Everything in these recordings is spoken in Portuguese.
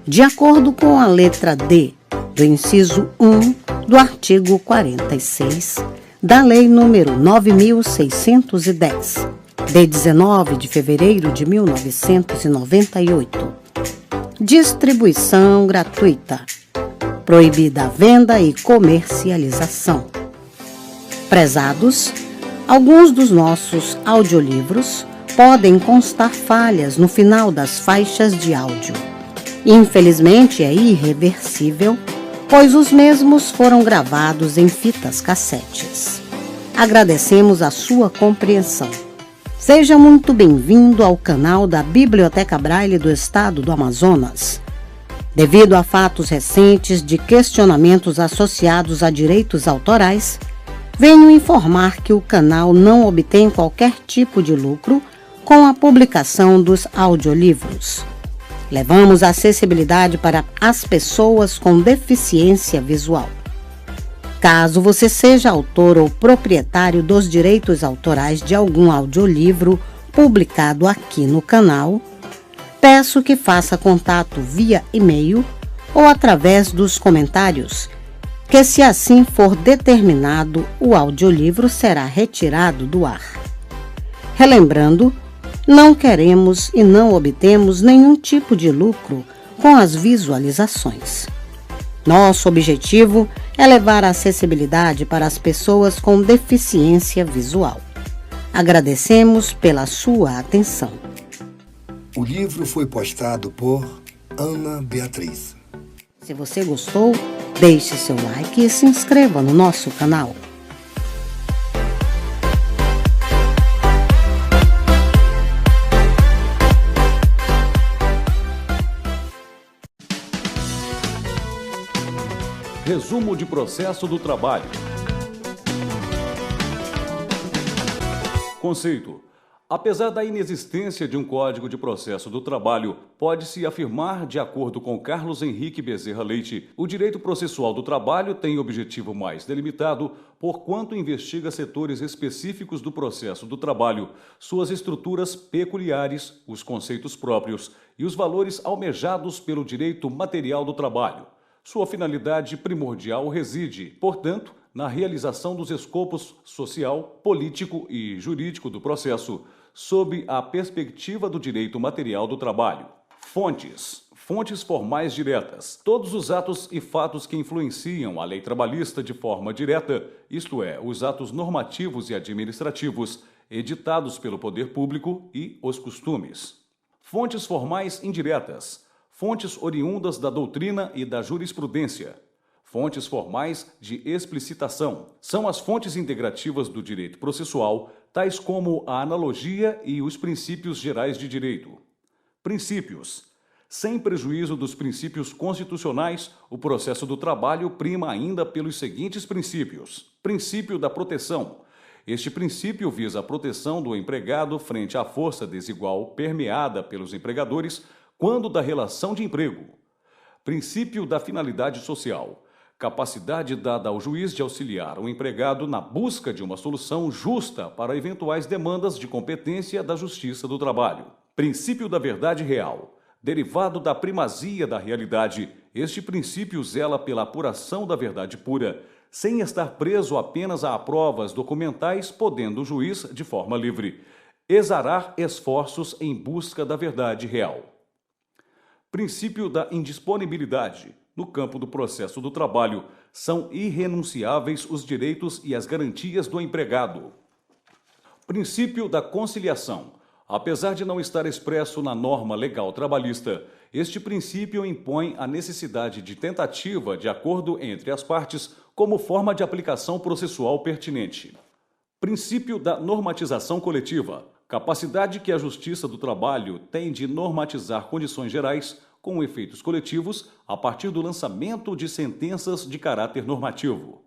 de acordo com a letra D do inciso 1 do artigo 46 da Lei nº 9.610, de 19 de fevereiro de 1998. Distribuição gratuita. Proibida a venda e comercialização. Prezados, alguns dos nossos audiolivros podem constar falhas no final das faixas de áudio. Infelizmente, é irreversível, pois os mesmos foram gravados em fitas cassetes. Agradecemos a sua compreensão. Seja muito bem-vindo ao canal da Biblioteca Braille do Estado do Amazonas. Devido a fatos recentes de questionamentos associados a direitos autorais, venho informar que o canal não obtém qualquer tipo de lucro com a publicação dos audiolivros. Levamos a acessibilidade para as pessoas com deficiência visual. Caso você seja autor ou proprietário dos direitos autorais de algum audiolivro publicado aqui no canal, peço que faça contato via e-mail ou através dos comentários, que, se assim for determinado, o audiolivro será retirado do ar. Relembrando, não queremos e não obtemos nenhum tipo de lucro com as visualizações. Nosso objetivo é levar a acessibilidade para as pessoas com deficiência visual. Agradecemos pela sua atenção. O livro foi postado por Ana Beatriz. Se você gostou, deixe seu like e se inscreva no nosso canal. Resumo de processo do trabalho. Conceito. Apesar da inexistência de um Código de Processo do Trabalho, pode-se afirmar, de acordo com Carlos Henrique Bezerra Leite, o direito processual do trabalho tem objetivo mais delimitado, porquanto investiga setores específicos do processo do trabalho, suas estruturas peculiares, os conceitos próprios e os valores almejados pelo direito material do trabalho. Sua finalidade primordial reside, portanto, na realização dos escopos social, político e jurídico do processo, sob a perspectiva do direito material do trabalho. Fontes. Fontes formais diretas. Todos os atos e fatos que influenciam a lei trabalhista de forma direta, isto é, os atos normativos e administrativos, editados pelo poder público e os costumes. Fontes formais indiretas. Fontes oriundas da doutrina e da jurisprudência. Fontes formais de explicitação. São as fontes integrativas do direito processual, tais como a analogia e os princípios gerais de direito. Princípios. Sem prejuízo dos princípios constitucionais, o processo do trabalho prima ainda pelos seguintes princípios. Princípio da proteção. Este princípio visa a proteção do empregado frente à força desigual permeada pelos empregadores quando da relação de emprego. Princípio da finalidade social. Capacidade dada ao juiz de auxiliar o empregado na busca de uma solução justa para eventuais demandas de competência da Justiça do Trabalho. Princípio da verdade real. Derivado da primazia da realidade, este princípio zela pela apuração da verdade pura, sem estar preso apenas a provas documentais, podendo o juiz, de forma livre, exarar esforços em busca da verdade real. Princípio da indisponibilidade. No campo do processo do trabalho, são irrenunciáveis os direitos e as garantias do empregado. Princípio da conciliação. Apesar de não estar expresso na norma legal trabalhista, este princípio impõe a necessidade de tentativa de acordo entre as partes como forma de aplicação processual pertinente. Princípio da normatização coletiva. Capacidade que a Justiça do Trabalho tem de normatizar condições gerais com efeitos coletivos a partir do lançamento de sentenças de caráter normativo.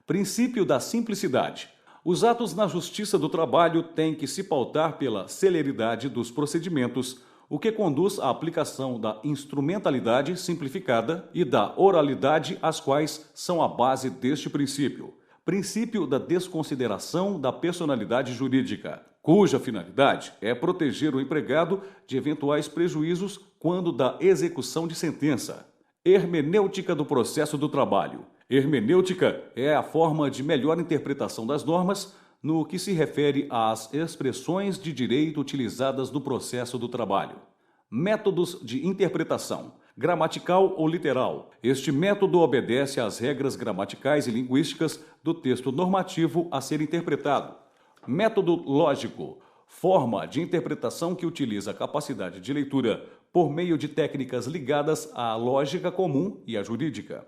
Princípio da simplicidade. Os atos na Justiça do Trabalho têm que se pautar pela celeridade dos procedimentos, o que conduz à aplicação da instrumentalidade simplificada e da oralidade, as quais são a base deste princípio. Princípio da desconsideração da personalidade jurídica, cuja finalidade é proteger o empregado de eventuais prejuízos quando da execução de sentença. Hermenêutica do processo do trabalho. Hermenêutica é a forma de melhor interpretação das normas no que se refere às expressões de direito utilizadas no processo do trabalho. Métodos de interpretação. Gramatical ou literal. Este método obedece às regras gramaticais e linguísticas do texto normativo a ser interpretado. Método lógico. Forma de interpretação que utiliza a capacidade de leitura por meio de técnicas ligadas à lógica comum e à jurídica.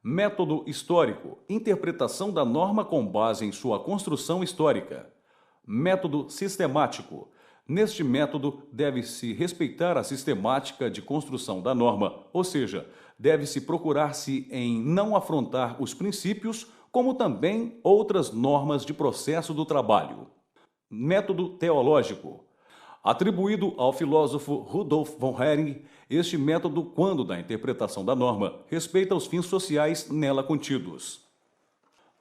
Método histórico. Interpretação da norma com base em sua construção histórica. Método sistemático. Neste método, deve-se respeitar a sistemática de construção da norma, ou seja, deve-se procurar-se em não afrontar os princípios, como também outras normas de processo do trabalho. Método teológico. Atribuído ao filósofo Rudolf von Hering, este método, quando da interpretação da norma, respeita os fins sociais nela contidos.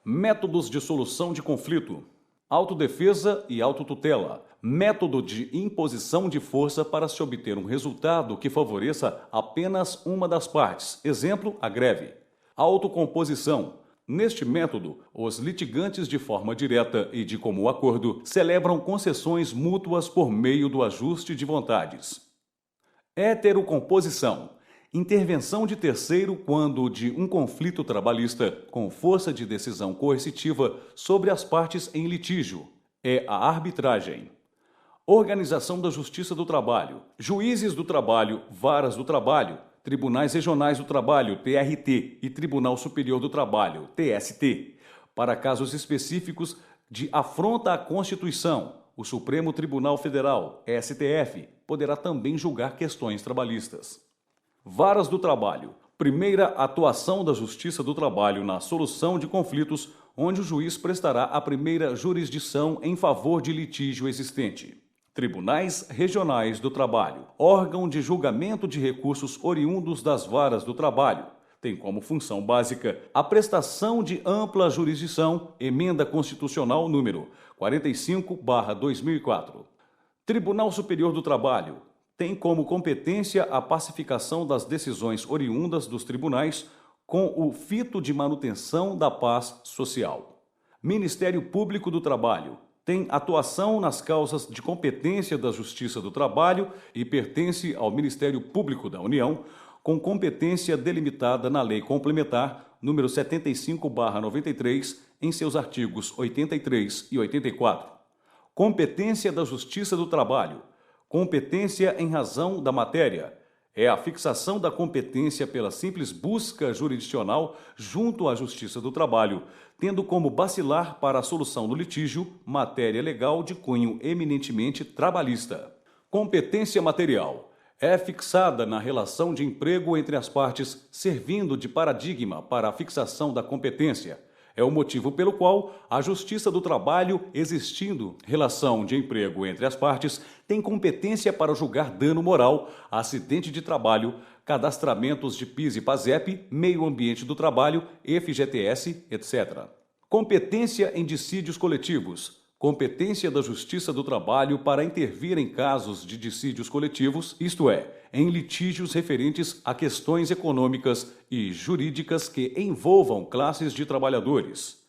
Métodos de solução de conflito. Autodefesa e autotutela. Método de imposição de força para se obter um resultado que favoreça apenas uma das partes. Exemplo, a greve. Autocomposição. Neste método, os litigantes de forma direta e de comum acordo celebram concessões mútuas por meio do ajuste de vontades. Heterocomposição. Intervenção de terceiro quando de um conflito trabalhista com força de decisão coercitiva sobre as partes em litígio. É a arbitragem. Organização da Justiça do Trabalho. Juízes do Trabalho, varas do trabalho, Tribunais Regionais do Trabalho, TRT, e Tribunal Superior do Trabalho, TST. Para casos específicos de afronta à Constituição, o Supremo Tribunal Federal, STF, poderá também julgar questões trabalhistas. Varas do Trabalho. Primeira atuação da Justiça do Trabalho na solução de conflitos, onde o juiz prestará a primeira jurisdição em favor de litígio existente. Tribunais Regionais do Trabalho. Órgão de julgamento de recursos oriundos das varas do trabalho. Tem como função básica a prestação de ampla jurisdição, emenda constitucional número 45/2004. Tribunal Superior do Trabalho. Tem como competência a pacificação das decisões oriundas dos tribunais com o fito de manutenção da paz social. Ministério Público do Trabalho. Tem atuação nas causas de competência da Justiça do Trabalho e pertence ao Ministério Público da União, com competência delimitada na Lei Complementar número 75/93, em seus artigos 83 e 84. Competência da Justiça do Trabalho. Competência em razão da matéria. É a fixação da competência pela simples busca jurisdicional junto à Justiça do Trabalho, tendo como basilar para a solução do litígio matéria legal de cunho eminentemente trabalhista. Competência material. É fixada na relação de emprego entre as partes, servindo de paradigma para a fixação da competência. É o motivo pelo qual a Justiça do Trabalho, existindo relação de emprego entre as partes, tem competência para julgar dano moral, acidente de trabalho, cadastramentos de PIS e PASEP, meio ambiente do trabalho, FGTS, etc. Competência em dissídios coletivos. Competência da Justiça do Trabalho para intervir em casos de dissídios coletivos, isto é, em litígios referentes a questões econômicas e jurídicas que envolvam classes de trabalhadores.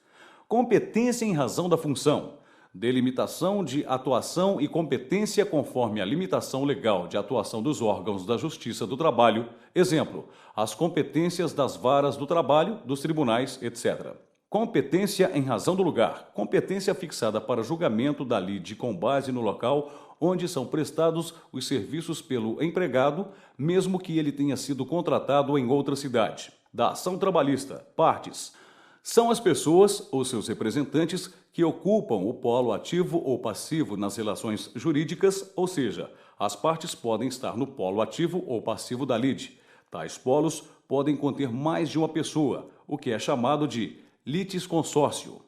Competência em razão da função. Delimitação de atuação e competência conforme a limitação legal de atuação dos órgãos da Justiça do Trabalho, exemplo, as competências das varas do trabalho, dos tribunais, etc. Competência em razão do lugar. Competência fixada para julgamento da lide com base no local onde são prestados os serviços pelo empregado, mesmo que ele tenha sido contratado em outra cidade. Da ação trabalhista. Partes. São as pessoas ou seus representantes que ocupam o polo ativo ou passivo nas relações jurídicas, ou seja, as partes podem estar no polo ativo ou passivo da lide. Tais polos podem conter mais de uma pessoa, o que é chamado de litisconsórcio.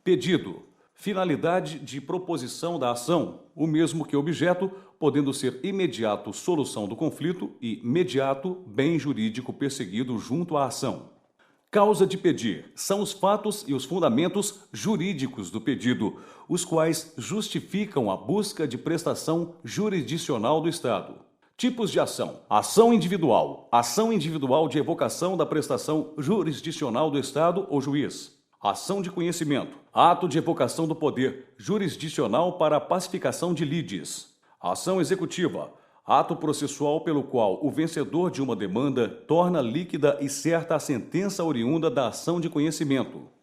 Pedido. Finalidade de proposição da ação, o mesmo que objeto, podendo ser imediato solução do conflito e mediato bem jurídico perseguido junto à ação. Causa de pedir. São os fatos e os fundamentos jurídicos do pedido, os quais justificam a busca de prestação jurisdicional do Estado. Tipos de ação. Ação individual. Ação individual de evocação da prestação jurisdicional do Estado ou juiz. Ação de conhecimento. Ato de evocação do poder jurisdicional para a pacificação de lides. Ação executiva. Ato processual pelo qual o vencedor de uma demanda torna líquida e certa a sentença oriunda da ação de conhecimento.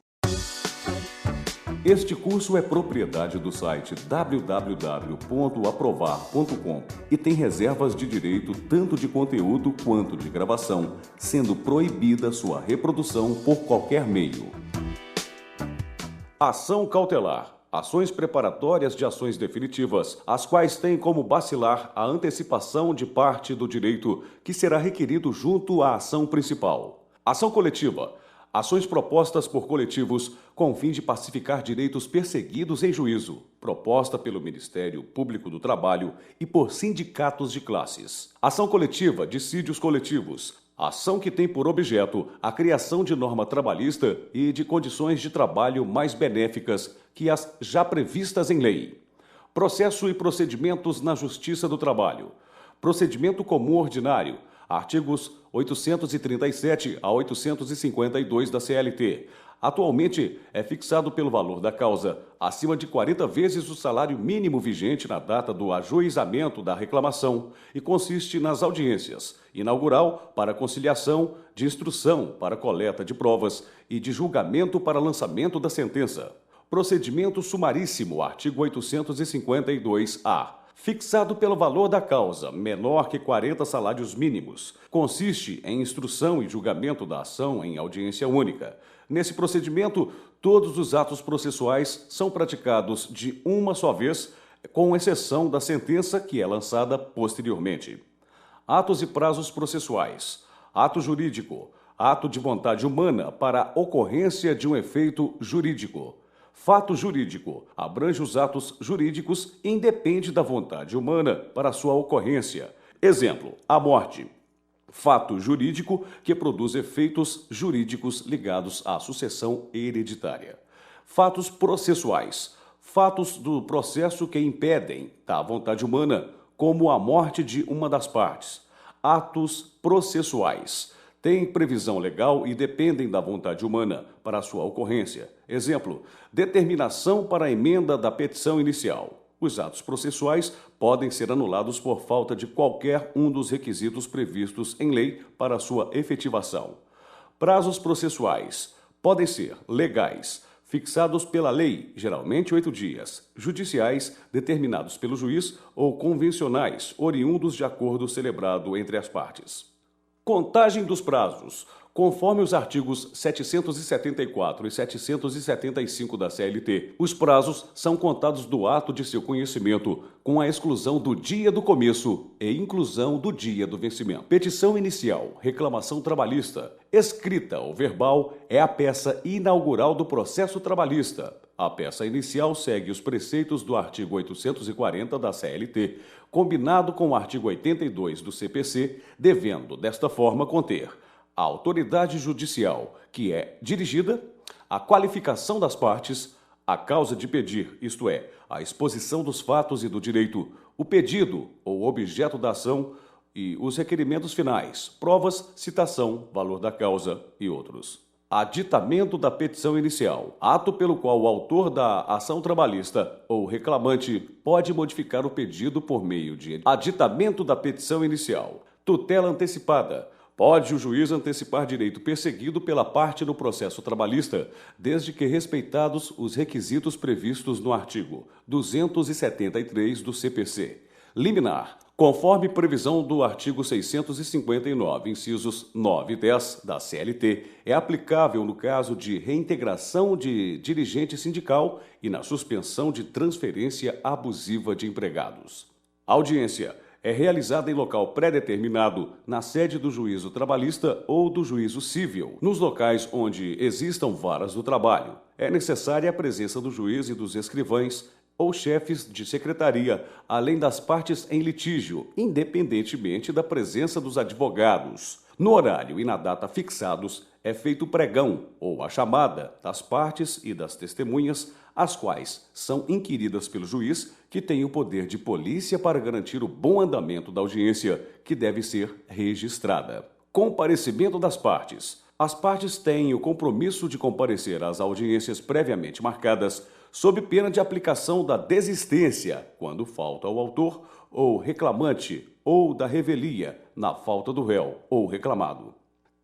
Este curso é propriedade do site www.aprovar.com e tem reservas de direito tanto de conteúdo quanto de gravação, sendo proibida sua reprodução por qualquer meio. Ação cautelar. Ações preparatórias de ações definitivas, as quais têm como basilar a antecipação de parte do direito que será requerido junto à ação principal. Ação coletiva. Ações propostas por coletivos com o fim de pacificar direitos perseguidos em juízo, proposta pelo Ministério Público do Trabalho e por sindicatos de classes. Ação coletiva, dissídios coletivos. Ação que tem por objeto a criação de norma trabalhista e de condições de trabalho mais benéficas que as já previstas em lei. Processo e procedimentos na Justiça do Trabalho. Procedimento comum ordinário. Artigos 837 a 852 da CLT. Atualmente é fixado pelo valor da causa acima de 40 vezes o salário mínimo vigente na data do ajuizamento da reclamação e consiste nas audiências inaugural para conciliação, de instrução para coleta de provas e de julgamento para lançamento da sentença. Procedimento sumaríssimo, artigo 852-A. Fixado pelo valor da causa, menor que 40 salários mínimos. Consiste em instrução e julgamento da ação em audiência única. Nesse procedimento, todos os atos processuais são praticados de uma só vez, com exceção da sentença que é lançada posteriormente. Atos e prazos processuais. Ato jurídico. Ato de vontade humana para a ocorrência de um efeito jurídico. Fato jurídico. Abrange os atos jurídicos e independe da vontade humana para sua ocorrência. Exemplo, a morte. Fato jurídico que produz efeitos jurídicos ligados à sucessão hereditária. Fatos processuais. Fatos do processo que impedem da vontade humana, como a morte de uma das partes. Atos processuais. Têm previsão legal e dependem da vontade humana para a sua ocorrência. Exemplo, determinação para a emenda da petição inicial. Os atos processuais podem ser anulados por falta de qualquer um dos requisitos previstos em lei para sua efetivação. Prazos processuais podem ser legais, fixados pela lei, geralmente 8 dias, judiciais, determinados pelo juiz, ou convencionais, oriundos de acordo celebrado entre as partes. Contagem dos prazos. Conforme os artigos 774 e 775 da CLT, os prazos são contados do ato de seu conhecimento, com a exclusão do dia do começo e inclusão do dia do vencimento. Petição inicial, reclamação trabalhista. Escrita ou verbal é a peça inaugural do processo trabalhista. A peça inicial segue os preceitos do artigo 840 da CLT, combinado com o artigo 82 do CPC, devendo, desta forma, conter a autoridade judicial, que é dirigida, a qualificação das partes, a causa de pedir, isto é, a exposição dos fatos e do direito, o pedido ou objeto da ação e os requerimentos finais, provas, citação, valor da causa e outros. Aditamento da petição inicial, ato pelo qual o autor da ação trabalhista ou reclamante pode modificar o pedido por meio de aditamento da petição inicial. Tutela antecipada. Pode o juiz antecipar direito perseguido pela parte no processo trabalhista, desde que respeitados os requisitos previstos no artigo 273 do CPC. Liminar. Conforme previsão do artigo 659, incisos 9 e 10 da CLT, é aplicável no caso de reintegração de dirigente sindical e na suspensão de transferência abusiva de empregados. Audiência. É realizada em local pré-determinado, na sede do juízo trabalhista ou do juízo civil. Nos locais onde existam varas do trabalho, é necessária a presença do juiz e dos escrivães ou chefes de secretaria, além das partes em litígio, independentemente da presença dos advogados. No horário e na data fixados, é feito o pregão, ou a chamada, das partes e das testemunhas, as quais são inquiridas pelo juiz, que tem o poder de polícia para garantir o bom andamento da audiência, que deve ser registrada. Comparecimento das partes. As partes têm o compromisso de comparecer às audiências previamente marcadas, sob pena de aplicação da desistência, quando falta o autor ou reclamante, ou da revelia, na falta do réu ou reclamado.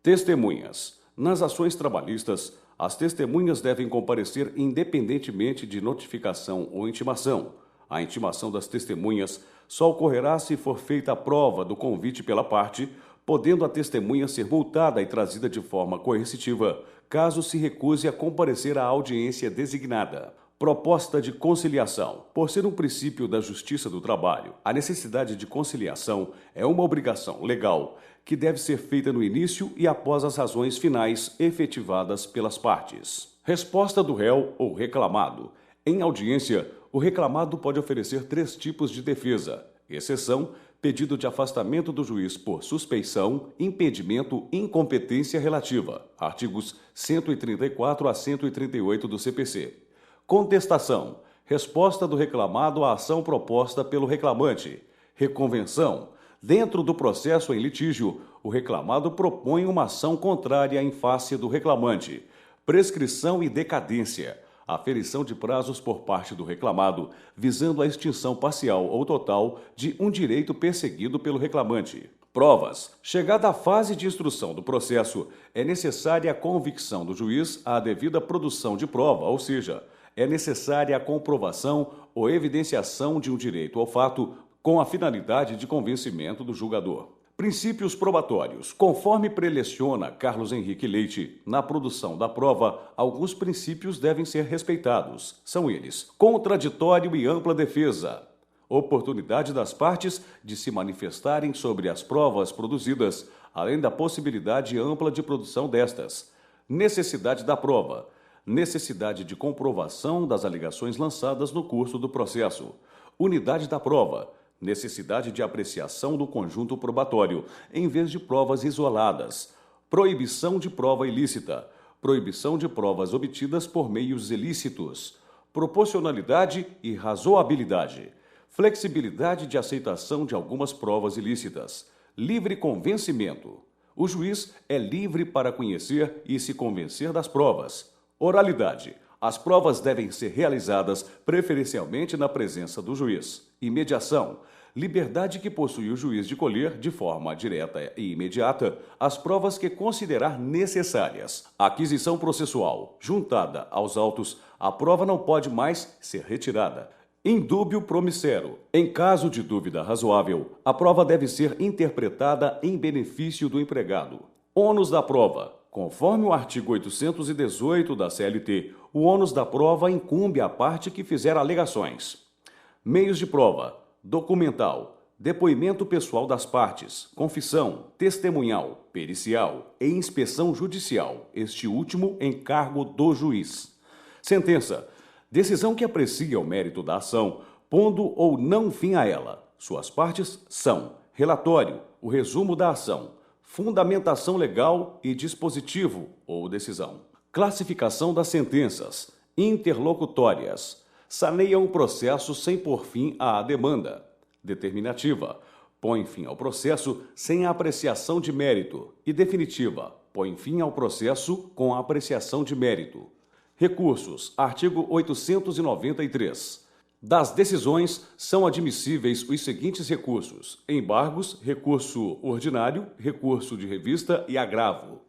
Testemunhas. Nas ações trabalhistas, as testemunhas devem comparecer independentemente de notificação ou intimação. A intimação das testemunhas só ocorrerá se for feita a prova do convite pela parte, podendo a testemunha ser multada e trazida de forma coercitiva, caso se recuse a comparecer à audiência designada. Proposta de conciliação. Por ser um princípio da Justiça do Trabalho, a necessidade de conciliação é uma obrigação legal que deve ser feita no início e após as razões finais efetivadas pelas partes. Resposta do réu ou reclamado. Em audiência, o reclamado pode oferecer 3 tipos de defesa: exceção, pedido de afastamento do juiz por suspeição, impedimento, incompetência relativa. Artigos 134 a 138 do CPC. Contestação. Resposta do reclamado à ação proposta pelo reclamante. Reconvenção. Dentro do processo em litígio, o reclamado propõe uma ação contrária em face do reclamante. Prescrição e decadência. Aferição de prazos por parte do reclamado, visando a extinção parcial ou total de um direito perseguido pelo reclamante. Provas. Chegada à fase de instrução do processo, é necessária a convicção do juiz à devida produção de prova, ou seja, é necessária a comprovação ou evidenciação de um direito ao fato com a finalidade de convencimento do julgador. Princípios probatórios. Conforme preleciona Carlos Henrique Leite, na produção da prova, alguns princípios devem ser respeitados. São eles: contraditório e ampla defesa, oportunidade das partes de se manifestarem sobre as provas produzidas, além da possibilidade ampla de produção destas, necessidade da prova, necessidade de comprovação das alegações lançadas no curso do processo, unidade da prova, necessidade de apreciação do conjunto probatório, em vez de provas isoladas, proibição de prova ilícita, proibição de provas obtidas por meios ilícitos, proporcionalidade e razoabilidade, flexibilidade de aceitação de algumas provas ilícitas, livre convencimento. O juiz é livre para conhecer e se convencer das provas. Oralidade. As provas devem ser realizadas preferencialmente na presença do juiz. Imediação. Liberdade que possui o juiz de colher, de forma direta e imediata, as provas que considerar necessárias. Aquisição processual. Juntada aos autos, a prova não pode mais ser retirada. Indúbio promissero. Em caso de dúvida razoável, a prova deve ser interpretada em benefício do empregado. Ônus da prova. Conforme o artigo 818 da CLT, o ônus da prova incumbe à parte que fizer alegações. Meios de prova: documental, depoimento pessoal das partes, confissão, testemunhal, pericial e inspeção judicial, este último em cargo do juiz. Sentença: decisão que aprecia o mérito da ação, pondo ou não fim a ela. Suas partes são: relatório, o resumo da ação, fundamentação legal e dispositivo ou decisão. Classificação das sentenças. Interlocutórias. Saneiam o processo sem pôr fim à demanda. Determinativa. Põe fim ao processo sem a apreciação de mérito. E definitiva. Põe fim ao processo com a apreciação de mérito. Recursos. Artigo 893. Das decisões, são admissíveis os seguintes recursos: embargos, recurso ordinário, recurso de revista e agravo.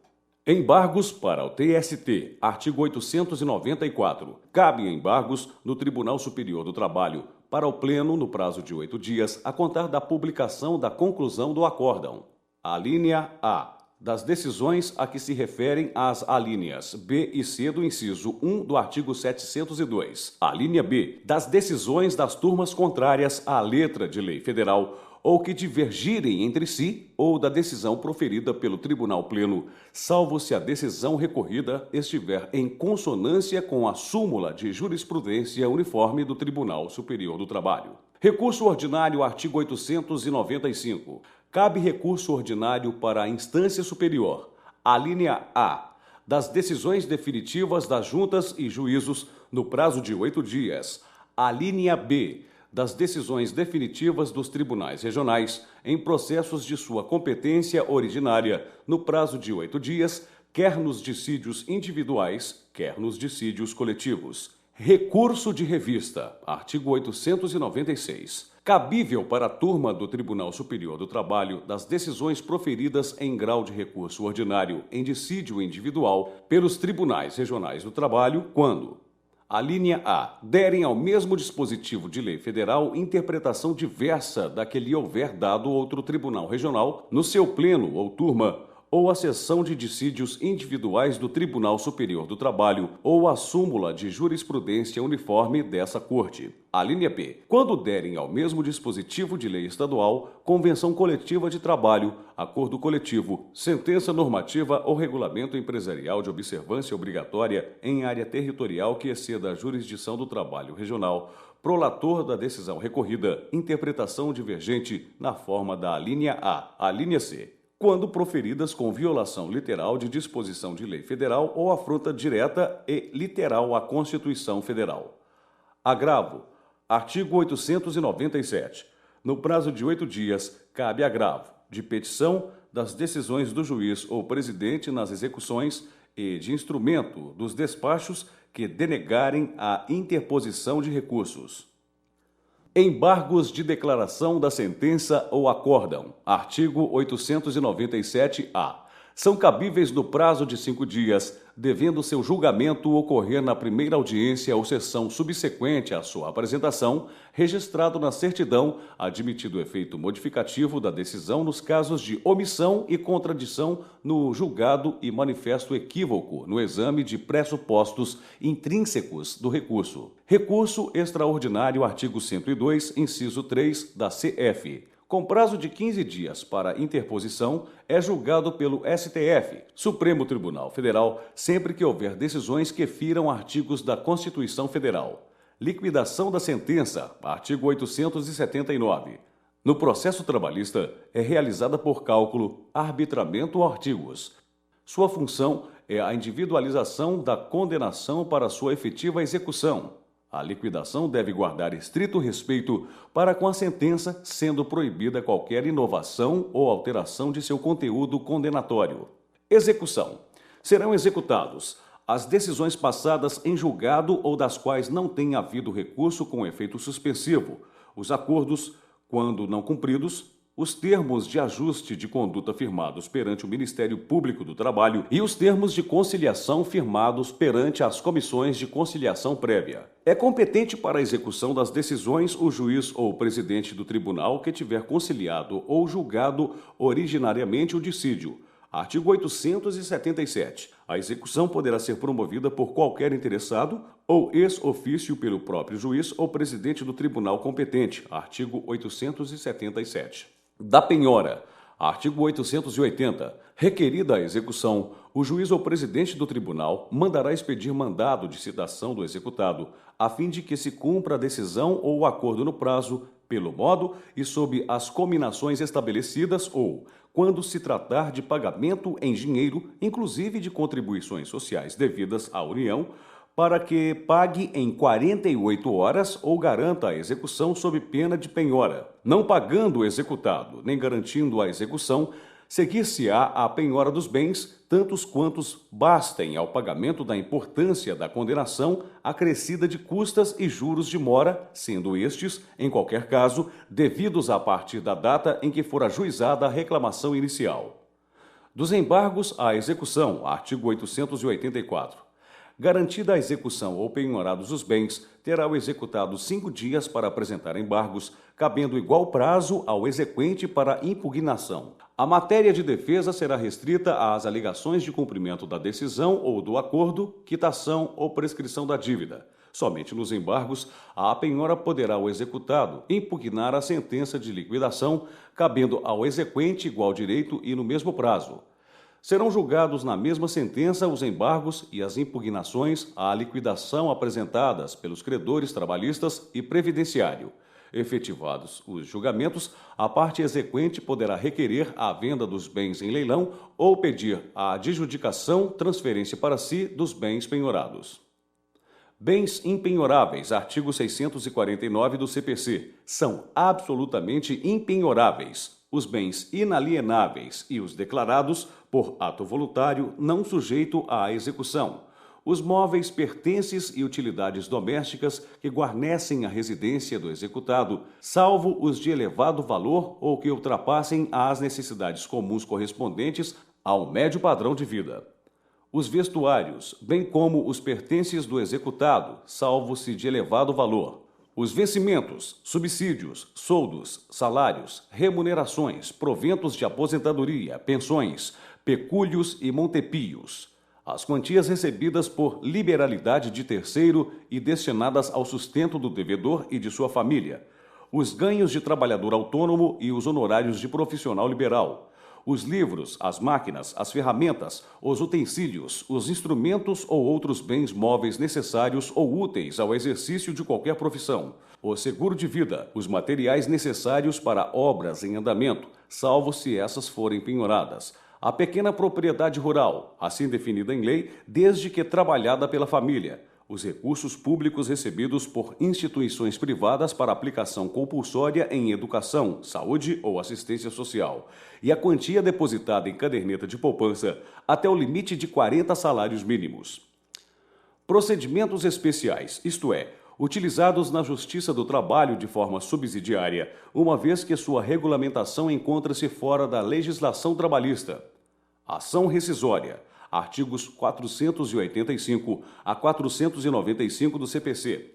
Embargos para o TST. Artigo 894. Cabem embargos no Tribunal Superior do Trabalho para o Pleno no prazo de 8 dias a contar da publicação da conclusão do acórdão. Alínea A. Das decisões a que se referem as alíneas B e C do inciso 1 do artigo 702. Alínea B. Das decisões das turmas contrárias à letra de lei federal ou que divergirem entre si ou da decisão proferida pelo Tribunal Pleno, salvo se a decisão recorrida estiver em consonância com a súmula de jurisprudência uniforme do Tribunal Superior do Trabalho. Recurso ordinário, artigo 895. Cabe recurso ordinário para a instância superior. A linha A. Das decisões definitivas das juntas e juízos no prazo de 8 dias. A linha B. Das decisões definitivas dos tribunais regionais em processos de sua competência originária no prazo de 8 dias, quer nos dissídios individuais, quer nos dissídios coletivos. Recurso de revista. Artigo 896. Cabível para a turma do Tribunal Superior do Trabalho das decisões proferidas em grau de recurso ordinário em dissídio individual pelos tribunais regionais do trabalho quando: a linha A. derem ao mesmo dispositivo de lei federal interpretação diversa da que lhe houver dado outro tribunal regional no seu pleno ou turma, ou a sessão de dissídios individuais do Tribunal Superior do Trabalho ou a súmula de jurisprudência uniforme dessa Corte. A linha B. Quando derem ao mesmo dispositivo de lei estadual, convenção coletiva de trabalho, acordo coletivo, sentença normativa ou regulamento empresarial de observância obrigatória em área territorial que exceda a jurisdição do trabalho regional, prolator da decisão recorrida, interpretação divergente na forma da alínea A. A linha C. Quando proferidas com violação literal de disposição de lei federal ou afronta direta e literal à Constituição Federal. Agravo. Artigo 897. No prazo de 8 dias, cabe agravo de petição das decisões do juiz ou presidente nas execuções e de instrumento dos despachos que denegarem a interposição de recursos. Embargos de declaração da sentença ou acórdão. Artigo 897-A. São cabíveis no prazo de 5 dias, devendo seu julgamento ocorrer na primeira audiência ou sessão subsequente à sua apresentação, registrado na certidão, admitido efeito modificativo da decisão nos casos de omissão e contradição no julgado e manifesto equívoco no exame de pressupostos intrínsecos do recurso. Recurso extraordinário, artigo 102, inciso 3 da CF. Com prazo de 15 dias para interposição, é julgado pelo STF, Supremo Tribunal Federal, sempre que houver decisões que firam artigos da Constituição Federal. Liquidação da sentença, artigo 879. No processo trabalhista, é realizada por cálculo, arbitramento ou artigos. Sua função é a individualização da condenação para sua efetiva execução. A liquidação deve guardar estrito respeito para com a sentença, sendo proibida qualquer inovação ou alteração de seu conteúdo condenatório. Execução. Serão executados as decisões passadas em julgado ou das quais não tenha havido recurso com efeito suspensivo, os acordos, quando não cumpridos, os termos de ajuste de conduta firmados perante o Ministério Público do Trabalho e os termos de conciliação firmados perante as comissões de conciliação prévia. É competente para a execução das decisões o juiz ou o presidente do tribunal que tiver conciliado ou julgado originariamente o dissídio. Artigo 877. A execução poderá ser promovida por qualquer interessado ou ex ofício pelo próprio juiz ou presidente do tribunal competente. Artigo 877. Da penhora. Artigo 880. Requerida a execução, o juiz ou presidente do tribunal mandará expedir mandado de citação do executado, a fim de que se cumpra a decisão ou o acordo no prazo, pelo modo e sob as cominações estabelecidas ou, quando se tratar de pagamento em dinheiro, inclusive de contribuições sociais devidas à União, para que pague em 48 horas ou garanta a execução sob pena de penhora. Não pagando o executado, nem garantindo a execução, seguir-se-á a penhora dos bens, tantos quantos bastem ao pagamento da importância da condenação acrescida de custas e juros de mora, sendo estes, em qualquer caso, devidos a partir da data em que for ajuizada a reclamação inicial. Dos embargos à execução, artigo 884. Garantida a execução ou penhorados os bens, terá o executado 5 dias para apresentar embargos, cabendo igual prazo ao exequente para impugnação. A matéria de defesa será restrita às alegações de cumprimento da decisão ou do acordo, quitação ou prescrição da dívida. Somente nos embargos, a penhora poderá o executado impugnar a sentença de liquidação, cabendo ao exequente igual direito e no mesmo prazo. Serão julgados na mesma sentença os embargos e as impugnações à liquidação apresentadas pelos credores trabalhistas e previdenciário. Efetivados os julgamentos, a parte exequente poderá requerer a venda dos bens em leilão ou pedir a adjudicação, transferência para si dos bens penhorados. Bens impenhoráveis, artigo 649 do CPC, são absolutamente impenhoráveis os bens inalienáveis e os declarados por ato voluntário não sujeito à execução, os móveis, pertences e utilidades domésticas que guarnecem a residência do executado, salvo os de elevado valor ou que ultrapassem as necessidades comuns correspondentes ao médio padrão de vida. Os vestuários, bem como os pertences do executado, salvo se de elevado valor. Os vencimentos, subsídios, soldos, salários, remunerações, proventos de aposentadoria, pensões, pecúlios e montepios. As quantias recebidas por liberalidade de terceiro e destinadas ao sustento do devedor e de sua família. Os ganhos de trabalhador autônomo e os honorários de profissional liberal. Os livros, as máquinas, as ferramentas, os utensílios, os instrumentos ou outros bens móveis necessários ou úteis ao exercício de qualquer profissão. O seguro de vida, os materiais necessários para obras em andamento, salvo se essas forem penhoradas. A pequena propriedade rural, assim definida em lei, desde que trabalhada pela família. Os recursos públicos recebidos por instituições privadas para aplicação compulsória em educação, saúde ou assistência social. E a quantia depositada em caderneta de poupança até o limite de 40 salários mínimos. Procedimentos especiais, isto é, utilizados na Justiça do Trabalho de forma subsidiária, uma vez que sua regulamentação encontra-se fora da legislação trabalhista. Ação rescisória, artigos 485 a 495 do CPC.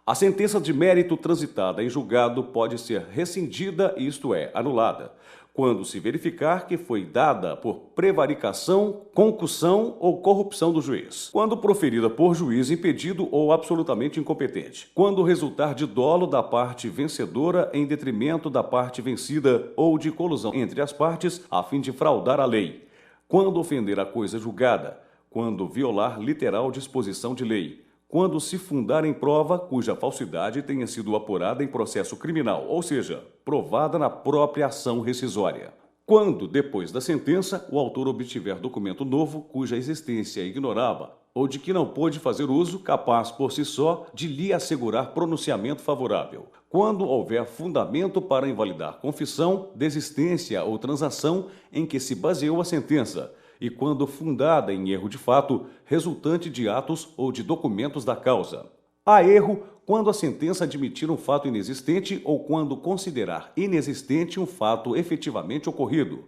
A sentença de mérito transitada em julgado pode ser rescindida, isto é, anulada, quando se verificar que foi dada por prevaricação, concussão ou corrupção do juiz, quando proferida por juiz impedido ou absolutamente incompetente, quando resultar de dolo da parte vencedora em detrimento da parte vencida ou de colusão entre as partes a fim de fraudar a lei, quando ofender a coisa julgada, quando violar literal disposição de lei, quando se fundar em prova cuja falsidade tenha sido apurada em processo criminal, ou seja, provada na própria ação rescisória. Quando, depois da sentença, o autor obtiver documento novo cuja existência ignorava, ou de que não pôde fazer uso, capaz por si só de lhe assegurar pronunciamento favorável. Quando houver fundamento para invalidar confissão, desistência ou transação em que se baseou a sentença, e quando fundada em erro de fato, resultante de atos ou de documentos da causa. Há erro quando a sentença admitir um fato inexistente ou quando considerar inexistente um fato efetivamente ocorrido.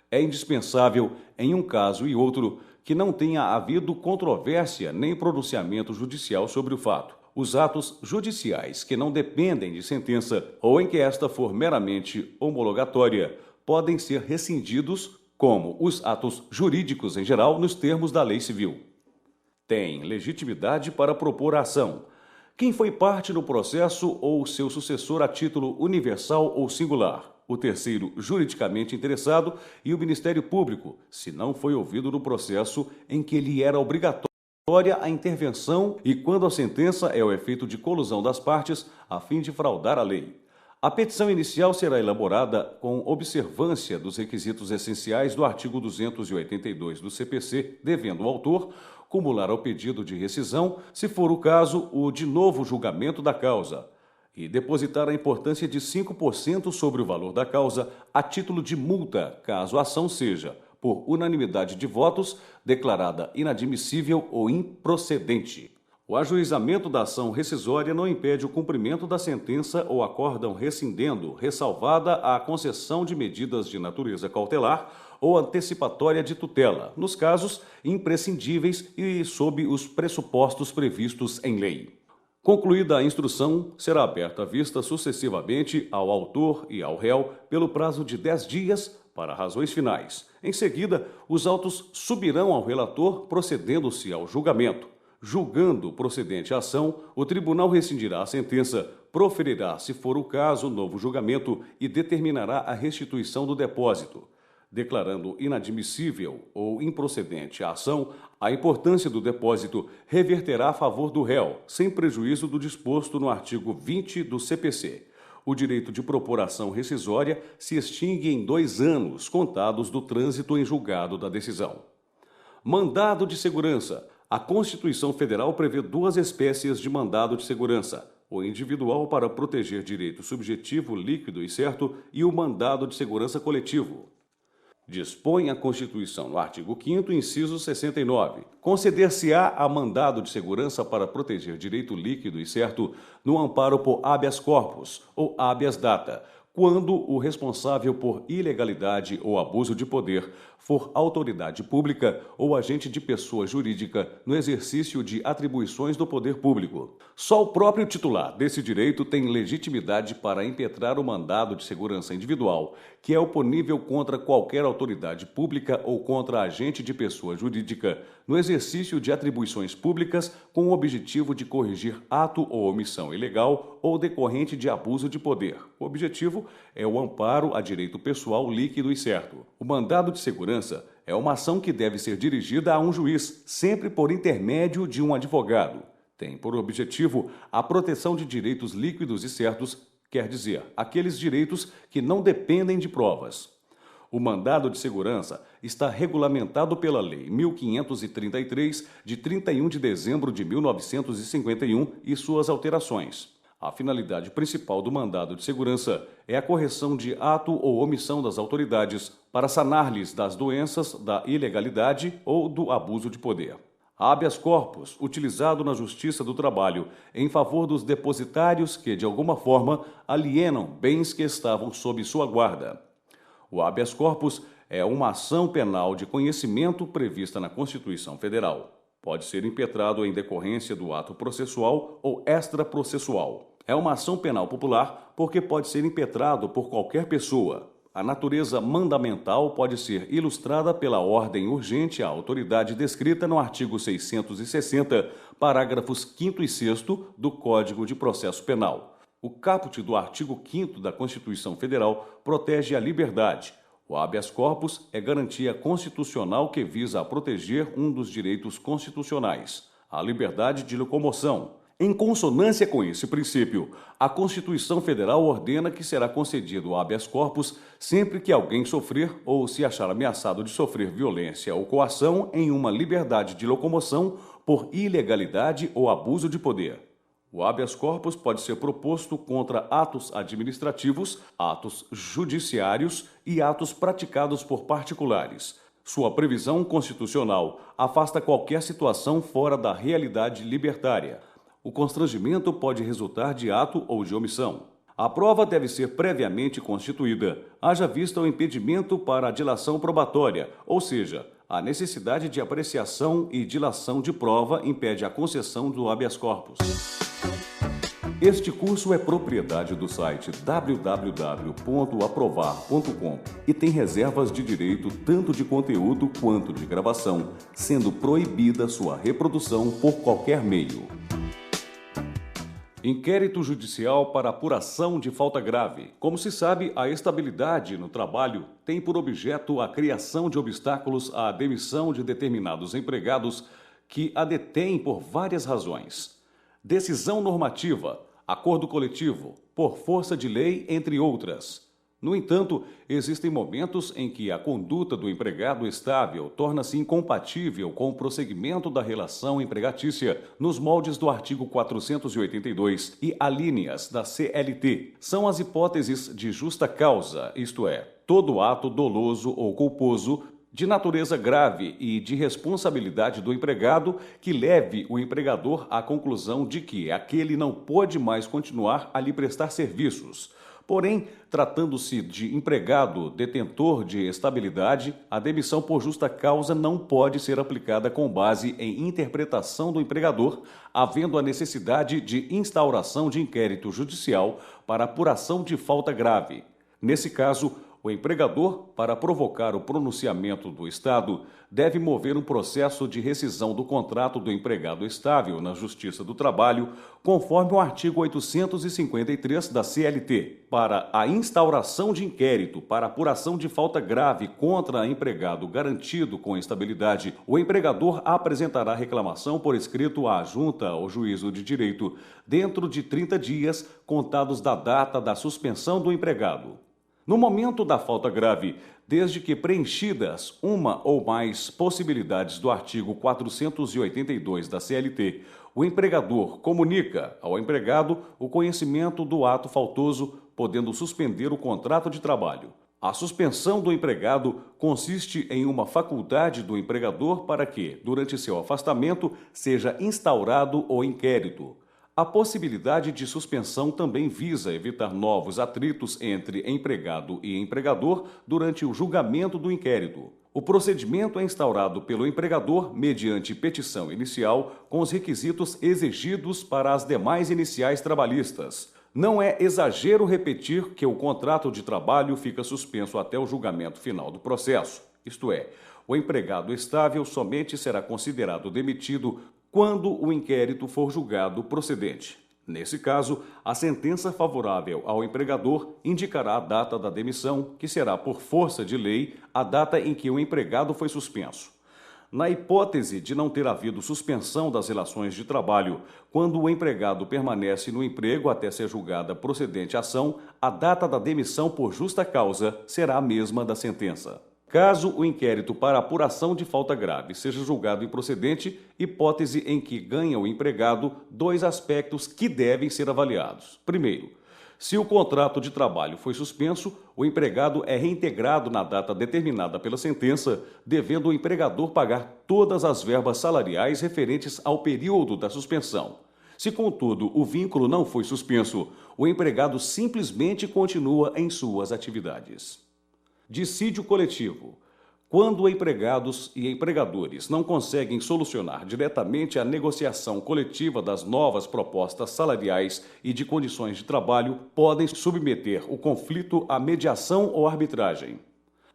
É indispensável, em um caso e outro, que não tenha havido controvérsia nem pronunciamento judicial sobre o fato. Os atos judiciais que não dependem de sentença ou em que esta for meramente homologatória podem ser rescindidos, como os atos jurídicos em geral nos termos da lei civil. Tem legitimidade para propor a ação quem foi parte no processo ou seu sucessor a título universal ou singular, o terceiro juridicamente interessado e o Ministério Público, se não foi ouvido no processo em que lhe era obrigatória a intervenção e quando a sentença é o efeito de colusão das partes a fim de fraudar a lei. A petição inicial será elaborada com observância dos requisitos essenciais do artigo 282 do CPC, devendo o autor cumular ao pedido de rescisão, se for o caso, o de novo julgamento da causa, e depositar a importância de 5% sobre o valor da causa a título de multa, caso a ação seja, por unanimidade de votos, declarada inadmissível ou improcedente. O ajuizamento da ação rescisória não impede o cumprimento da sentença ou acórdão rescindendo, ressalvada a concessão de medidas de natureza cautelar ou antecipatória de tutela, nos casos imprescindíveis e sob os pressupostos previstos em lei. Concluída a instrução, será aberta a vista sucessivamente ao autor e ao réu pelo prazo de 10 dias para razões finais. Em seguida, os autos subirão ao relator procedendo-se ao julgamento. Julgando procedente a ação, o tribunal rescindirá a sentença, proferirá, se for o caso, novo julgamento e determinará a restituição do depósito. Declarando inadmissível ou improcedente a ação, a importância do depósito reverterá a favor do réu, sem prejuízo do disposto no artigo 20 do CPC. O direito de propor ação rescisória se extingue em 2 anos, contados do trânsito em julgado da decisão. Mandado de segurança. A Constituição Federal prevê 2 espécies de mandado de segurança: o individual para proteger direito subjetivo, líquido e certo, e o mandado de segurança coletivo. Dispõe a Constituição, no artigo 5º, inciso 69, conceder-se-á a mandado de segurança para proteger direito líquido e certo no amparo por habeas corpus ou habeas data, quando o responsável por ilegalidade ou abuso de poder for autoridade pública ou agente de pessoa jurídica no exercício de atribuições do poder público. Só o próprio titular desse direito tem legitimidade para impetrar o mandado de segurança individual, que é oponível contra qualquer autoridade pública ou contra agente de pessoa jurídica no exercício de atribuições públicas com o objetivo de corrigir ato ou omissão ilegal ou decorrente de abuso de poder. O objetivo é o amparo a direito pessoal líquido e certo. O mandado de segurança é uma ação que deve ser dirigida a um juiz, sempre por intermédio de um advogado. Tem por objetivo a proteção de direitos líquidos e certos, quer dizer, aqueles direitos que não dependem de provas. O mandado de segurança está regulamentado pela Lei 1533, de 31 de dezembro de 1951 e suas alterações. A finalidade principal do mandado de segurança é a correção de ato ou omissão das autoridades para sanar-lhes das doenças da ilegalidade ou do abuso de poder. Habeas corpus, utilizado na Justiça do Trabalho em favor dos depositários que, de alguma forma, alienam bens que estavam sob sua guarda. O habeas corpus é uma ação penal de conhecimento prevista na Constituição Federal. Pode ser impetrado em decorrência do ato processual ou extraprocessual. É uma ação penal popular porque pode ser impetrado por qualquer pessoa. A natureza mandamental pode ser ilustrada pela ordem urgente à autoridade descrita no artigo 660, parágrafos 5º e 6º do Código de Processo Penal. O caput do artigo 5º da Constituição Federal protege a liberdade. O habeas corpus é garantia constitucional que visa a proteger um dos direitos constitucionais, a liberdade de locomoção. Em consonância com esse princípio, a Constituição Federal ordena que será concedido o habeas corpus sempre que alguém sofrer ou se achar ameaçado de sofrer violência ou coação em uma liberdade de locomoção por ilegalidade ou abuso de poder. O habeas corpus pode ser proposto contra atos administrativos, atos judiciários e atos praticados por particulares. Sua previsão constitucional afasta qualquer situação fora da realidade libertária. O constrangimento pode resultar de ato ou de omissão. A prova deve ser previamente constituída, haja vista o impedimento para a dilação probatória, ou seja, a necessidade de apreciação e dilação de prova impede a concessão do habeas corpus. Este curso é propriedade do site www.aprovar.com e tem reservas de direito tanto de conteúdo quanto de gravação, sendo proibida sua reprodução por qualquer meio. Inquérito judicial para apuração de falta grave. Como se sabe, a estabilidade no trabalho tem por objeto a criação de obstáculos à demissão de determinados empregados que a detêm por várias razões. Decisão normativa, acordo coletivo, por força de lei, entre outras. No entanto, existem momentos em que a conduta do empregado estável torna-se incompatível com o prosseguimento da relação empregatícia nos moldes do artigo 482 e alíneas da CLT. São as hipóteses de justa causa, isto é, todo ato doloso ou culposo de natureza grave e de responsabilidade do empregado que leve o empregador à conclusão de que aquele não pode mais continuar a lhe prestar serviços. Porém, tratando-se de empregado detentor de estabilidade, a demissão por justa causa não pode ser aplicada com base em interpretação do empregador, havendo a necessidade de instauração de inquérito judicial para apuração de falta grave. Nesse caso, O empregador, para provocar o pronunciamento do Estado, deve mover um processo de rescisão do contrato do empregado estável na Justiça do Trabalho, conforme o artigo 853 da CLT, para a instauração de inquérito para apuração de falta grave contra empregado garantido com estabilidade. O empregador apresentará reclamação por escrito à Junta ou Juízo de Direito dentro de 30 dias, contados da data da suspensão do empregado. No momento da falta grave, desde que preenchidas uma ou mais possibilidades do artigo 482 da CLT, o empregador comunica ao empregado o conhecimento do ato faltoso, podendo suspender o contrato de trabalho. A suspensão do empregado consiste em uma faculdade do empregador para que, durante seu afastamento, seja instaurado o inquérito. A possibilidade de suspensão também visa evitar novos atritos entre empregado e empregador durante o julgamento do inquérito. O procedimento é instaurado pelo empregador mediante petição inicial com os requisitos exigidos para as demais iniciais trabalhistas. Não é exagero repetir que o contrato de trabalho fica suspenso até o julgamento final do processo. Isto é, o empregado estável somente será considerado demitido quando o inquérito for julgado procedente. Nesse caso, a sentença favorável ao empregador indicará a data da demissão, que será, por força de lei, a data em que o empregado foi suspenso. Na hipótese de não ter havido suspensão das relações de trabalho, quando o empregado permanece no emprego até ser julgada procedente a ação, a data da demissão por justa causa será a mesma da sentença. Caso o inquérito para apuração de falta grave seja julgado improcedente, hipótese em que ganha o empregado, dois aspectos que devem ser avaliados. Primeiro, se o contrato de trabalho foi suspenso, o empregado é reintegrado na data determinada pela sentença, devendo o empregador pagar todas as verbas salariais referentes ao período da suspensão. Se, contudo, o vínculo não foi suspenso, o empregado simplesmente continua em suas atividades. Dissídio coletivo. Quando empregados e empregadores não conseguem solucionar diretamente a negociação coletiva das novas propostas salariais e de condições de trabalho, podem submeter o conflito à mediação ou arbitragem.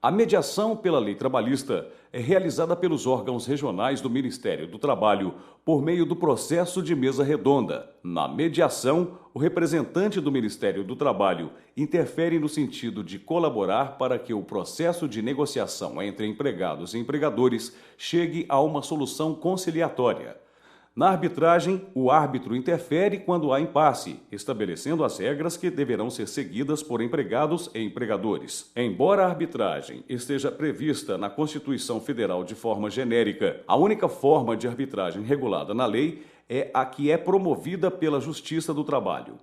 A mediação pela lei trabalhista é realizada pelos órgãos regionais do Ministério do Trabalho por meio do processo de mesa redonda. Na mediação, o representante do Ministério do Trabalho interfere no sentido de colaborar para que o processo de negociação entre empregados e empregadores chegue a uma solução conciliatória. Na arbitragem, o árbitro interfere quando há impasse, estabelecendo as regras que deverão ser seguidas por empregados e empregadores. Embora a arbitragem esteja prevista na Constituição Federal de forma genérica, a única forma de arbitragem regulada na lei é a que é promovida pela Justiça do Trabalho.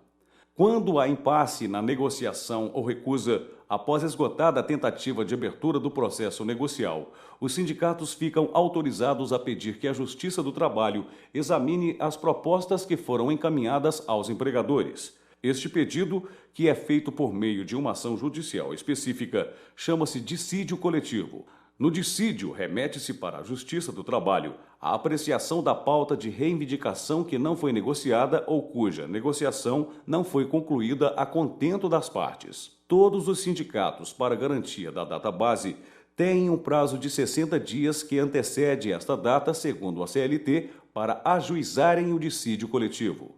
Quando há impasse na negociação ou recusa, após esgotada a tentativa de abertura do processo negocial, os sindicatos ficam autorizados a pedir que a Justiça do Trabalho examine as propostas que foram encaminhadas aos empregadores. Este pedido, que é feito por meio de uma ação judicial específica, chama-se dissídio coletivo. No dissídio, remete-se para a Justiça do Trabalho a apreciação da pauta de reivindicação que não foi negociada ou cuja negociação não foi concluída a contento das partes. Todos os sindicatos, para garantia da data base, têm um prazo de 60 dias que antecede esta data, segundo a CLT, para ajuizarem o dissídio coletivo.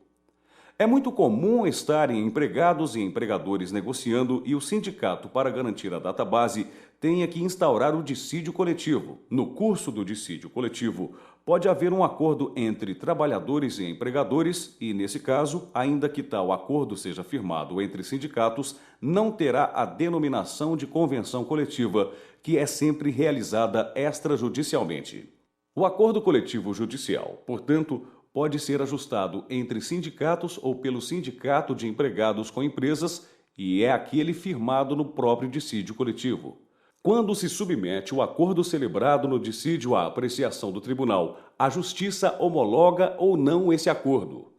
É muito comum estarem empregados e empregadores negociando e o sindicato, para garantir a data base, tenha que instaurar o dissídio coletivo. No curso do dissídio coletivo, pode haver um acordo entre trabalhadores e empregadores e, nesse caso, ainda que tal acordo seja firmado entre sindicatos, não terá a denominação de convenção coletiva, que é sempre realizada extrajudicialmente. O acordo coletivo judicial, portanto, pode ser ajustado entre sindicatos ou pelo sindicato de empregados com empresas e é aquele firmado no próprio dissídio coletivo. Quando se submete o acordo celebrado no dissídio à apreciação do tribunal, a Justiça homologa ou não esse acordo.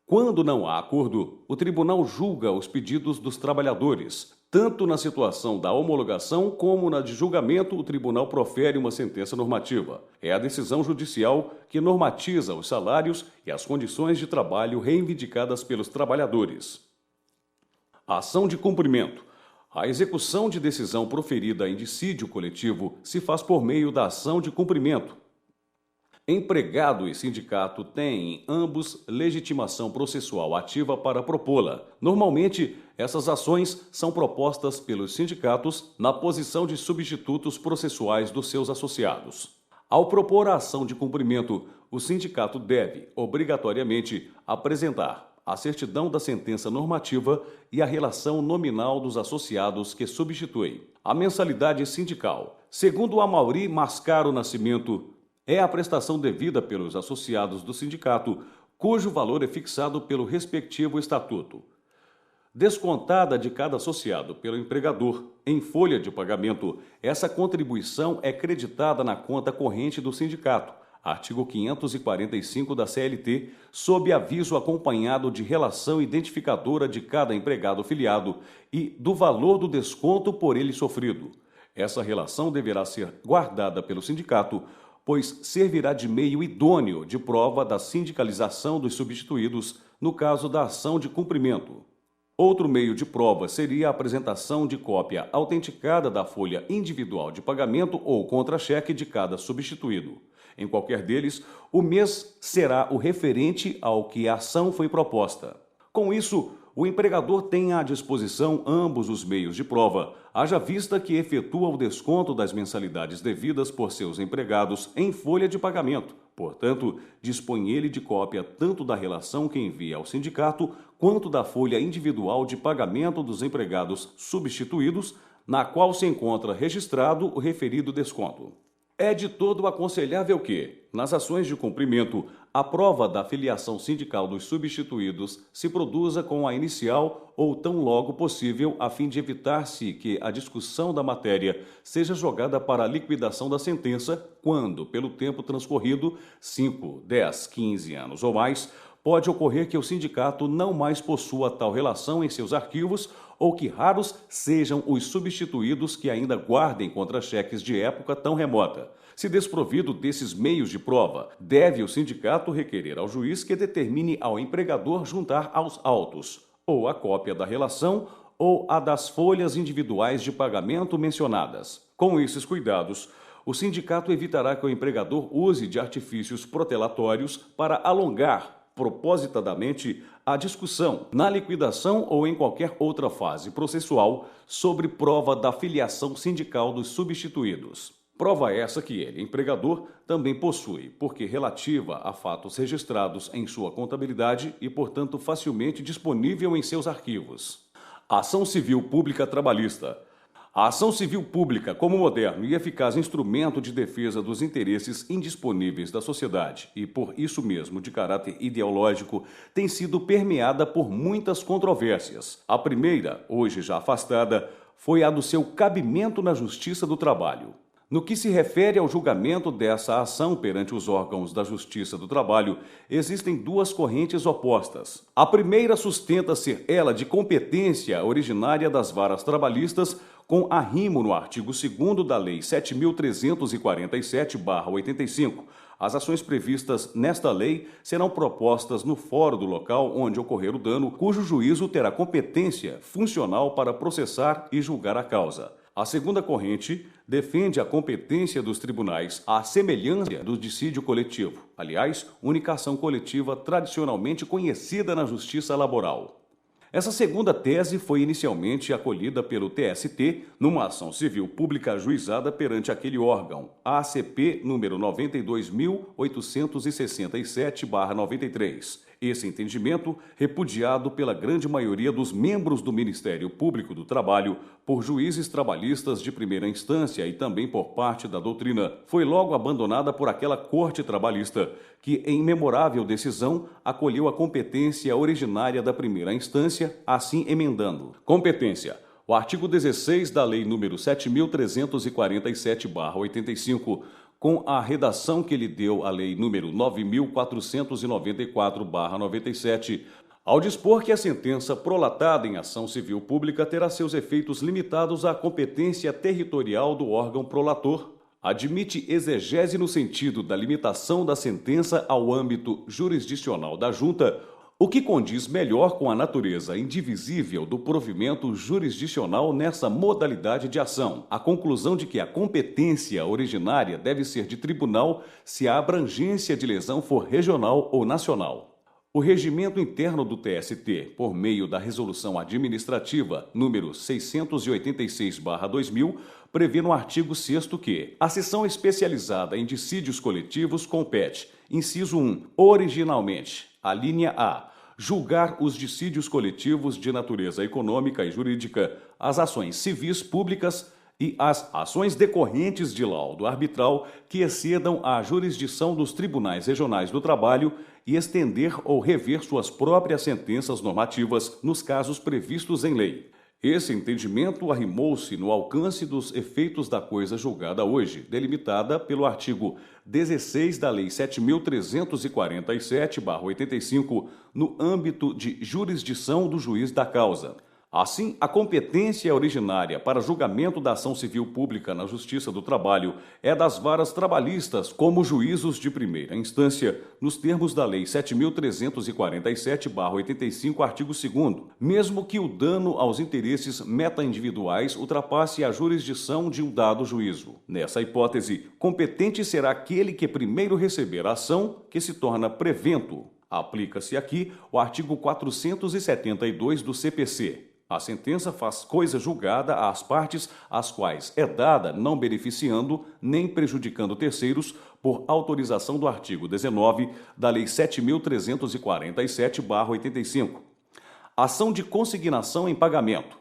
Quando não há acordo, o tribunal julga os pedidos dos trabalhadores. Tanto na situação da homologação como na de julgamento, o tribunal profere uma sentença normativa. É a decisão judicial que normatiza os salários e as condições de trabalho reivindicadas pelos trabalhadores. A ação de cumprimento. A execução de decisão proferida em dissídio coletivo se faz por meio da ação de cumprimento. Empregado e sindicato têm, ambos, legitimação processual ativa para propô-la. Normalmente, essas ações são propostas pelos sindicatos na posição de substitutos processuais dos seus associados. Ao propor a ação de cumprimento, o sindicato deve, obrigatoriamente, apresentar a certidão da sentença normativa e a relação nominal dos associados que substituem. A mensalidade sindical, segundo Amaury Mascaro Nascimento, é a prestação devida pelos associados do sindicato, cujo valor é fixado pelo respectivo estatuto. Descontada de cada associado pelo empregador em folha de pagamento, essa contribuição é creditada na conta corrente do sindicato, artigo 545 da CLT, sob aviso acompanhado de relação identificadora de cada empregado filiado e do valor do desconto por ele sofrido. Essa relação deverá ser guardada pelo sindicato, pois servirá de meio idôneo de prova da sindicalização dos substituídos no caso da ação de cumprimento. Outro meio de prova seria a apresentação de cópia autenticada da folha individual de pagamento ou contra-cheque de cada substituído. Em qualquer deles, o mês será o referente ao que a ação foi proposta. Com isso, o empregador tem à disposição ambos os meios de prova, haja vista que efetua o desconto das mensalidades devidas por seus empregados em folha de pagamento. Portanto, dispõe ele de cópia tanto da relação que envia ao sindicato, quanto da folha individual de pagamento dos empregados substituídos, na qual se encontra registrado o referido desconto. É de todo aconselhável que, nas ações de cumprimento, a prova da filiação sindical dos substituídos se produza com a inicial ou tão logo possível, a fim de evitar-se que a discussão da matéria seja jogada para a liquidação da sentença, quando, pelo tempo transcorrido, 5, 10, 15 anos ou mais, pode ocorrer que o sindicato não mais possua tal relação em seus arquivos ou que raros sejam os substituídos que ainda guardem contra-cheques de época tão remota. Se desprovido desses meios de prova, deve o sindicato requerer ao juiz que determine ao empregador juntar aos autos ou a cópia da relação ou a das folhas individuais de pagamento mencionadas. Com esses cuidados, o sindicato evitará que o empregador use de artifícios protelatórios para alongar propositadamente a discussão, na liquidação ou em qualquer outra fase processual, sobre prova da filiação sindical dos substituídos. Prova essa que ele, empregador, também possui, porque relativa a fatos registrados em sua contabilidade e, portanto, facilmente disponível em seus arquivos. Ação civil pública trabalhista. A ação civil pública, como moderno e eficaz instrumento de defesa dos interesses indisponíveis da sociedade e, por isso mesmo, de caráter ideológico, tem sido permeada por muitas controvérsias. A primeira, hoje já afastada, foi a do seu cabimento na Justiça do Trabalho. No que se refere ao julgamento dessa ação perante os órgãos da Justiça do Trabalho, existem duas correntes opostas. A primeira sustenta ser ela de competência originária das varas trabalhistas, com arrimo no artigo 2º da Lei 7.347/85. As ações previstas nesta lei serão propostas no fórum do local onde ocorrer o dano, cujo juízo terá competência funcional para processar e julgar a causa. A segunda corrente defende a competência dos tribunais à semelhança do dissídio coletivo, aliás, única ação coletiva tradicionalmente conhecida na justiça laboral. Essa segunda tese foi inicialmente acolhida pelo TST numa ação civil pública ajuizada perante aquele órgão, ACP número 92.867/93. Esse entendimento, repudiado pela grande maioria dos membros do Ministério Público do Trabalho, por juízes trabalhistas de primeira instância e também por parte da doutrina, foi logo abandonada por aquela corte trabalhista que, em memorável decisão, acolheu a competência originária da primeira instância, assim emendando. Competência. O artigo 16 da Lei nº 7.347/85, com a redação que lhe deu a Lei nº 9.494/97, ao dispor que a sentença prolatada em ação civil pública terá seus efeitos limitados à competência territorial do órgão prolator, admite exegese no sentido da limitação da sentença ao âmbito jurisdicional da Junta, o que condiz melhor com a natureza indivisível do provimento jurisdicional nessa modalidade de ação, a conclusão de que a competência originária deve ser de tribunal se a abrangência de lesão for regional ou nacional. O regimento interno do TST, por meio da Resolução Administrativa número 686/2000, prevê no artigo 6º que a seção especializada em dissídios coletivos compete, inciso 1, originalmente, a linha A, julgar os dissídios coletivos de natureza econômica e jurídica, as ações civis públicas e as ações decorrentes de laudo arbitral que excedam a jurisdição dos tribunais regionais do trabalho e estender ou rever suas próprias sentenças normativas nos casos previstos em lei. Esse entendimento arrimou-se no alcance dos efeitos da coisa julgada hoje, delimitada pelo artigo 16 da Lei 7.347/85, no âmbito de jurisdição do juiz da causa. Assim, a competência originária para julgamento da ação civil pública na Justiça do Trabalho é das varas trabalhistas como juízos de primeira instância, nos termos da Lei 7.347/85, artigo 2º, mesmo que o dano aos interesses meta-individuais ultrapasse a jurisdição de um dado juízo. Nessa hipótese, competente será aquele que primeiro receber a ação, que se torna prevento. Aplica-se aqui o artigo 472 do CPC. A sentença faz coisa julgada às partes às quais é dada, não beneficiando nem prejudicando terceiros, por autorização do artigo 19 da Lei 7.347/85. Ação de consignação em pagamento,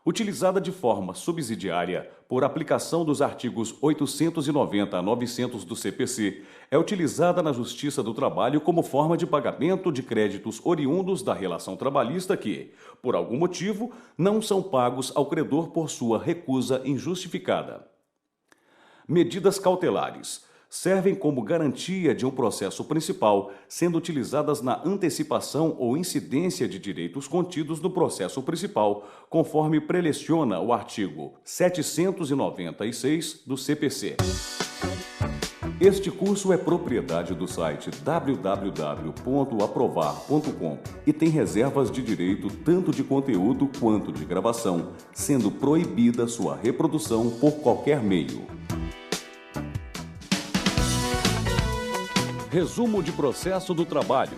utilizada de forma subsidiária por aplicação dos artigos 890 a 900 do CPC, é utilizada na Justiça do Trabalho como forma de pagamento de créditos oriundos da relação trabalhista que, por algum motivo, não são pagos ao credor por sua recusa injustificada. Medidas cautelares servem como garantia de um processo principal, sendo utilizadas na antecipação ou incidência de direitos contidos no processo principal, conforme preleciona o artigo 796 do CPC. Este curso é propriedade do site www.aprovar.com e tem reservas de direito tanto de conteúdo quanto de gravação, sendo proibida sua reprodução por qualquer meio. Resumo de processo do trabalho.